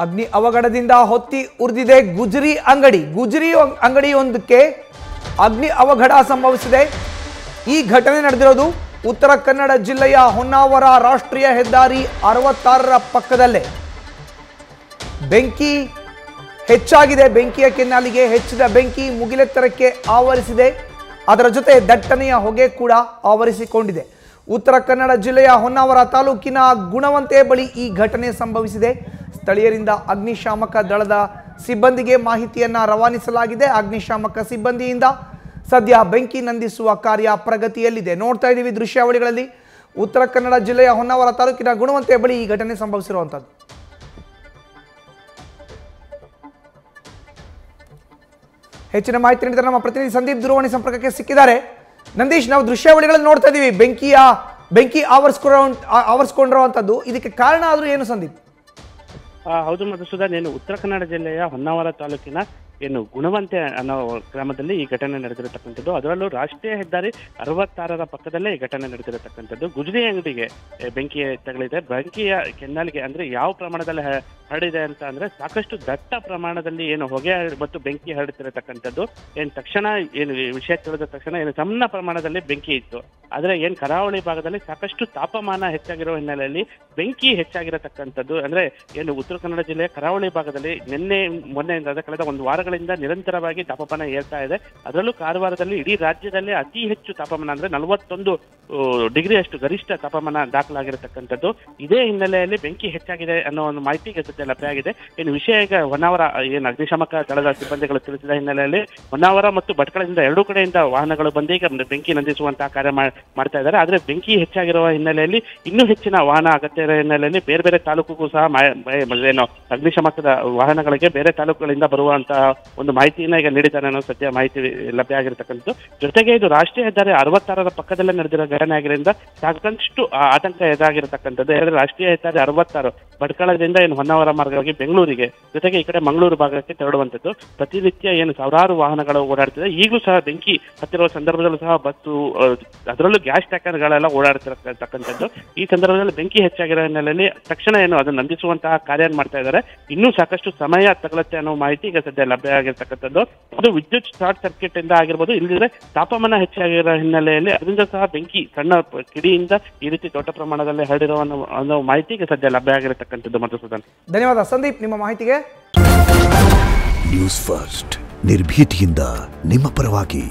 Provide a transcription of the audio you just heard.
ಅಗ್ನಿ ಅವಘಡದಿಂದ ಹೊತ್ತಿ ಉರಿದಿದೆ ಗುಜರಿ ಅಂಗಡಿಯೊಂದಕ್ಕೆ ಅಗ್ನಿ ಅವಘಡ ಸಂಭವಿಸಿದೆ। ಈ ಘಟನೆ ನಡೆದಿರೋದು ಉತ್ತರ ಕನ್ನಡ ಜಿಲ್ಲೆಯ ಹೊನ್ನಾವರ ರಾಷ್ಟ್ರೀಯ ಹೆದ್ದಾರಿ 66ರ ಪಕ್ಕದಲ್ಲೇ। ಬೆಂಕಿ ಹೆಚ್ಚಾಗಿದೆ। ಬೆಂಕಿಯ ಕೆನ್ನಾಲಿಗೆ ಹೆಚ್ಚಿದ ಬೆಂಕಿ ಮುಗಿಲೆತ್ತರಕ್ಕೆ ಆವರಿಸಿದೆ। ಅದರ ಜೊತೆ ದಟ್ಟನೆಯ ಹೊಗೆ ಕೂಡ ಆವರಿಸಿಕೊಂಡಿದೆ। ಉತ್ತರ ಕನ್ನಡ ಜಿಲ್ಲೆಯ ಹೊನ್ನಾವರ ತಾಲೂಕಿನ ಗುಣವಂತೆ ಬಳಿ ಈ ಘಟನೆ ಸಂಭವಿಸಿದೆ। ಸ್ಥಳೀಯರಿಂದ ಅಗ್ನಿಶಾಮಕ ದಳದ ಸಿಬ್ಬಂದಿಗೆ ಮಾಹಿತಿಯನ್ನ ರವಾನಿಸಲಾಗಿದೆ। ಅಗ್ನಿಶಾಮಕ ಸಿಬ್ಬಂದಿಯಿಂದ ಸದ್ಯ ಬೆಂಕಿ ನಂದಿಸುವ ಕಾರ್ಯ ಪ್ರಗತಿಯಲ್ಲಿದೆ। ನೋಡ್ತಾ ಇದ್ದೀವಿ ದೃಶ್ಯಾವಳಿಗಳಲ್ಲಿ ಉತ್ತರ ಕನ್ನಡ ಜಿಲ್ಲೆಯ ಹೊನ್ನಾವರ ತಾಲೂಕಿನ ಗುಣವಂತೆ ಬಳಿ ಈ ಘಟನೆ ಸಂಭವಿಸಿರುವಂತದ್ದು। ಹೆಚ್ಚಿನ ಮಾಹಿತಿ ನೀಡಿದರೆ ನಮ್ಮ ಪ್ರತಿನಿಧಿ ಸಂದೀಪ್ ದೂರವಾಣಿ ಸಂಪರ್ಕಕ್ಕೆ ಸಿಕ್ಕಿದ್ದಾರೆ। ನಂದೀಶ್, ನಾವು ದೃಶ್ಯಾವಳಿಗಳಲ್ಲಿ ನೋಡ್ತಾ ಇದ್ದೀವಿ ಬೆಂಕಿ ಆವರಿಸಿಕೊಂಡಿರುವಂತದ್ದು, ಇದಕ್ಕೆ ಕಾರಣ ಆದ್ರೂ ಏನು ಸಂದೀಪ್? ಹೌದು ಮಧುಸೂದನ್, ಉತ್ತರ ಕನ್ನಡ ಜಿಲ್ಲೆಯ ಹೊನ್ನಾವರ ತಾಲೂಕಿನ ಗುಣವಂತೆ ಅನ್ನೋ ಗ್ರಾಮದಲ್ಲಿ ಈ ಘಟನೆ ನಡೆದಿರತಕ್ಕಂಥದ್ದು। ಅದರಲ್ಲೂ ರಾಷ್ಟ್ರೀಯ ಹೆದ್ದಾರಿ 66ರ ಪಕ್ಕದಲ್ಲೇ ಈ ಘಟನೆ ನಡೆದಿರತಕ್ಕಂಥದ್ದು। ಗುಜರಿ ಅಂಗಡಿಗೆ ಬೆಂಕಿ ತಗಲಿದೆ। ಬೆಂಕಿಯ ಕೆನ್ನಾಲಿಗೆ ಅಂದ್ರೆ ಯಾವ ಪ್ರಮಾಣದಲ್ಲಿ ಹರಡಿದೆ ಅಂತ ಅಂದ್ರೆ ಸಾಕಷ್ಟು ದಟ್ಟ ಪ್ರಮಾಣದಲ್ಲಿ ಹೊಗೆ ಮತ್ತು ಬೆಂಕಿ ಹರಡುತ್ತಿರತಕ್ಕಂಥದ್ದು। ತಕ್ಷಣ ವಿಷಯ ತಿಳಿದ ತಕ್ಷಣ ಸಣ್ಣ ಪ್ರಮಾಣದಲ್ಲಿ ಬೆಂಕಿ ಇತ್ತು, ಆದ್ರೆ ಕರಾವಳಿ ಭಾಗದಲ್ಲಿ ಸಾಕಷ್ಟು ತಾಪಮಾನ ಹೆಚ್ಚಾಗಿರುವ ಹಿನ್ನೆಲೆಯಲ್ಲಿ ಬೆಂಕಿ ಹೆಚ್ಚಾಗಿರತಕ್ಕಂಥದ್ದು। ಅಂದ್ರೆ ಉತ್ತರ ಕನ್ನಡ ಜಿಲ್ಲೆಯ ಕರಾವಳಿ ಭಾಗದಲ್ಲಿ ಮೊನ್ನೆಯಿಂದ ಕಳೆದ ಒಂದು ವಾರಗಳಿಂದ ನಿರಂತರವಾಗಿ ತಾಪಮಾನ ಏರ್ತಾ ಇದೆ। ಅದರಲ್ಲೂ ಕಾರವಾರದಲ್ಲಿ ಇಡೀ ರಾಜ್ಯದಲ್ಲೇ ಅತಿ ಹೆಚ್ಚು ತಾಪಮಾನ ಅಂದ್ರೆ 41 ಡಿಗ್ರಿ ಅಷ್ಟು ಗರಿಷ್ಠ ತಾಪಮಾನ ದಾಖಲಾಗಿರತಕ್ಕಂಥದ್ದು। ಇದೇ ಹಿನ್ನೆಲೆಯಲ್ಲಿ ಬೆಂಕಿ ಹೆಚ್ಚಾಗಿದೆ ಅನ್ನೋ ಒಂದು ಮಾಹಿತಿಗೆ ಸದ್ಯ ಲಭ್ಯವಾಗಿದೆ। ವಿಷಯ ಈಗ ಹೊನ್ನಾವರ ಅಗ್ನಿಶಾಮಕ ದಳದ ಸಿಬ್ಬಂದಿಗಳು ತಿಳಿಸಿದ ಹಿನ್ನೆಲೆಯಲ್ಲಿ ಹೊನ್ನಾವರ ಮತ್ತು ಭಟ್ಕಳದಿಂದ ಎರಡೂ ಕಡೆಯಿಂದ ವಾಹನಗಳು ಬಂದು ಈಗ ಬೆಂಕಿ ನಂದಿಸುವಂತಹ ಕಾರ್ಯ ಮಾಡ್ತಾ ಇದ್ದಾರೆ। ಆದ್ರೆ ಬೆಂಕಿ ಹೆಚ್ಚಾಗಿರುವ ಹಿನ್ನೆಲೆಯಲ್ಲಿ ಇನ್ನೂ ಹೆಚ್ಚಿನ ವಾಹನ ಅಗತ್ಯ ಇರುವ ಹಿನ್ನೆಲೆಯಲ್ಲಿ ಬೇರೆ ಬೇರೆ ತಾಲೂಕಿಗೂ ಸಹ ಅಗ್ನಿಶಾಮಕದ ವಾಹನಗಳಿಗೆ ಬೇರೆ ತಾಲೂಕುಗಳಿಂದ ಬರುವಂತಹ ಒಂದು ಮಾಹಿತಿಯನ್ನ ಈಗ ನೀಡಿದ್ದಾರೆ ಅನ್ನೋ ಸದ್ಯ ಮಾಹಿತಿ ಲಭ್ಯ ಆಗಿರತಕ್ಕಂಥದ್ದು। ಜೊತೆಗೆ ಇದು ರಾಷ್ಟ್ರೀಯ ಹೆದ್ದಾರಿ 66ರ ಪಕ್ಕದಲ್ಲೇ ನಡೆದಿರೋ ಘಟನೆ ಆಗಿರೋದ್ರಿಂದ ಸಾಕಷ್ಟು ಆತಂಕ ಎದುರಾಗಿರತಕ್ಕಂಥದ್ದು। ಯಾಕಂದ್ರೆ ರಾಷ್ಟ್ರೀಯ ಹೆದ್ದಾರಿ 66 ಭಟ್ಕಳದಿಂದ ಹೊನ್ನಾವರ ಮಾರ್ಗವಾಗಿ ಬೆಂಗಳೂರಿಗೆ, ಜೊತೆಗೆ ಈ ಕಡೆ ಮಂಗಳೂರು ಭಾಗಕ್ಕೆ ತೆರಳುವಂಥದ್ದು। ಪ್ರತಿನಿತ್ಯ ಸಾವಿರಾರು ವಾಹನಗಳು ಓಡಾಡ್ತಿದೆ। ಈಗಲೂ ಸಹ ಬೆಂಕಿ ಹತ್ತಿರುವ ಸಂದರ್ಭದಲ್ಲೂ ಸಹ ಬಸ್ಸು, ಅದರಲ್ಲೂ ಗ್ಯಾಸ್ ಟ್ಯಾಂಕರ್ಗಳೆಲ್ಲ ಓಡಾಡ್ತಿರತಕ್ಕಂಥದ್ದು। ಈ ಸಂದರ್ಭದಲ್ಲಿ ಬೆಂಕಿ ಹೆಚ್ಚಾಗಿರೋ ಹಿನ್ನೆಲೆಯಲ್ಲಿ ತಕ್ಷಣ ಅದನ್ನು ನಂದಿಸುವಂತಹ ಕಾರ್ಯ ಮಾಡ್ತಾ ಇದ್ದಾರೆ। ಇನ್ನೂ ಸಾಕಷ್ಟು ಸಮಯ ತಗಲುತ್ತೆ ಅನ್ನೋ ಮಾಹಿತಿ ಈಗ ಸದ್ಯ ಲಭ್ಯ ಆಗಿರ್ತಕ್ಕಂಥದ್ದು। ಅದು ವಿದ್ಯುತ್ ಶಾರ್ಟ್ ಸರ್ಕ್ಯೂಟ್ ಇಂದ ಆಗಿರ್ಬೋದು, ಇಲ್ಲದಿದ್ರೆ ತಾಪಮಾನ ಹೆಚ್ಚಾಗಿರೋ ಹಿನ್ನೆಲೆಯಲ್ಲಿ ಅದರಿಂದ ಸಹ ಬೆಂಕಿ ಸಣ್ಣ ಕಿಡಿಯಿಂದ ಈ ರೀತಿ ದೊಡ್ಡ ಪ್ರಮಾಣದಲ್ಲಿ ಹರಡಿರುವ ಅನ್ನೋ ಮಾಹಿತಿ ಈಗ ಸದ್ಯ ಲಭ್ಯ ಆಗಿರತಕ್ಕಂಥದ್ದು। ಮಧುಸೂದನ್, ಧನ್ಯವಾದ ಸಂದೀಪ್ ನಿಮ್ಮ ಮಾಹಿತಿಗೆ। ನ್ಯೂಸ್ ಫಸ್ಟ್ ನಿರ್ಭೀತಿಯಿಂದ ನಿಮ್ಮ ಪರವಾಗಿ।